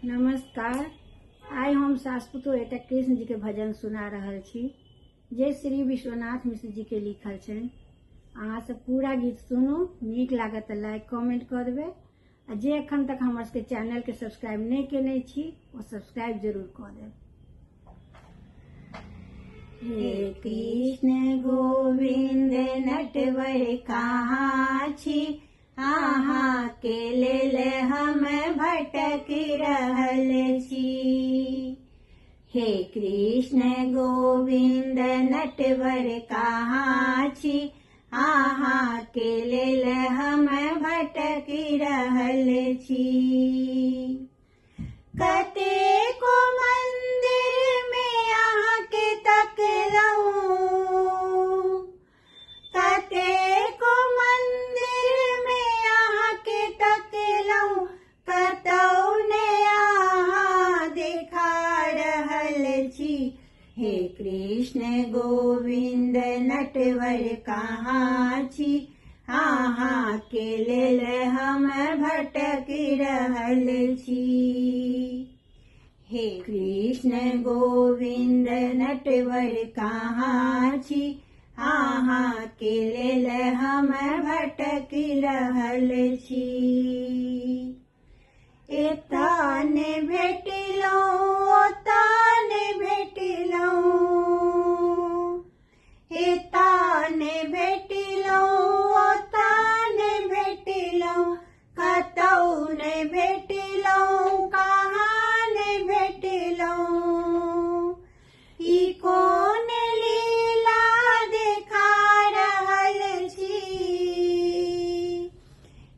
नमस्कार। आइ हम सासपुतो एकटा कृष्ण जी के भजन सुना रहल छी जे श्री विश्वनाथ मिश्र जी के लिखल छनि। अहाँ सब पूरा गीत सुनू, नीक लागत तऽ लाइक कमेंट कर देबै आ जे एखन तक हमर सबके चैनल के सब्सक्राइब नहीं केने छी ओ सब्सक्राइब जरूर कर देब। हे कृष्ण गोविंद नटवर कहाँ छी, अहाँ के लेल हम भटक रहल छी। हे कृष्ण गोविंद नटवर कहाँ छी, अहाँ के लेल हम भटक रहल छी। कतेको मंदिर में अहाँ के तकलहुँ, कतेको मंदिर में अहाँ के तकलहुँ, कतौ ने अहाँ देखा रहल छी। हे कृष्ण गोविंद नटवर कहाँ छी, अहाँ के लेल हम भटक रहल छी। हे कृष्ण गोविंद नटवर कहाँ छी, अहाँ के लेल हम भटक रहल छी। एतऽ ने भेटलहुँ ओतऽ ने भेटलहुँ, एतऽ ने भेटलहुँ ओतऽ ने भेटलहुँ, कतौ ने भेटलहुँ कहाँ ने भेटलहुँ। ई कोन लीला देखा रहल छी,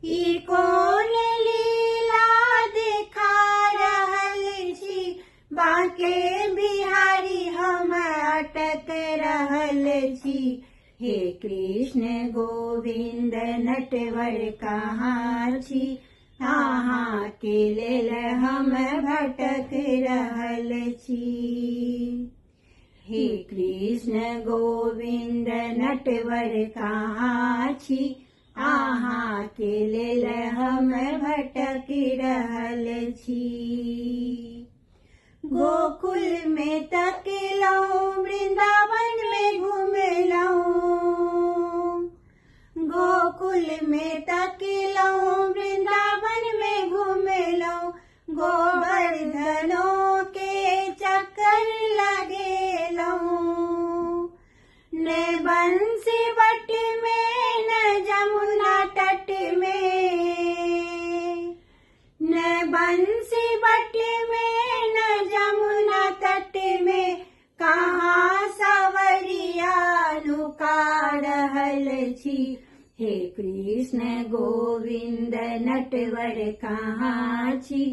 ई कोन लीला देखा रहल छी। बाँके बिहारी हम अटक रहल छी। हे कृष्ण गोविंद नटवर कहाँ छी, अहाँ के लेल हम भटक रहल छी। हे कृष्ण गोविंद नटवर कहाँ छी, अहाँ के लेल हम भटक रहल छी। गोकुल में तकलहुँ वृंदावन में घुमलहुँ, गोकुल में तकलहुँ वृंदावन में घुमलहुँ, गोवर्धनों के चक्कर लगेलहुँ। न बंसी बट में न जमुना तट में, न बंसी बट में न जमुना तट में, कहाँ सवरिया लुका रहल छी। हे कृष्ण गोविंद नटवर कहाँ छी,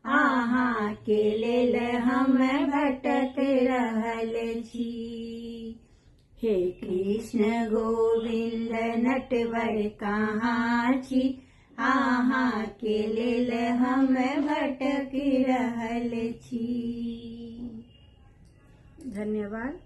अहाँ के लेल हम भटक रहल छी। हे कृष्ण गोविंद नटवर कहाँ छी, अहाँ के लेल हम भटक रहल छी। धन्यवाद।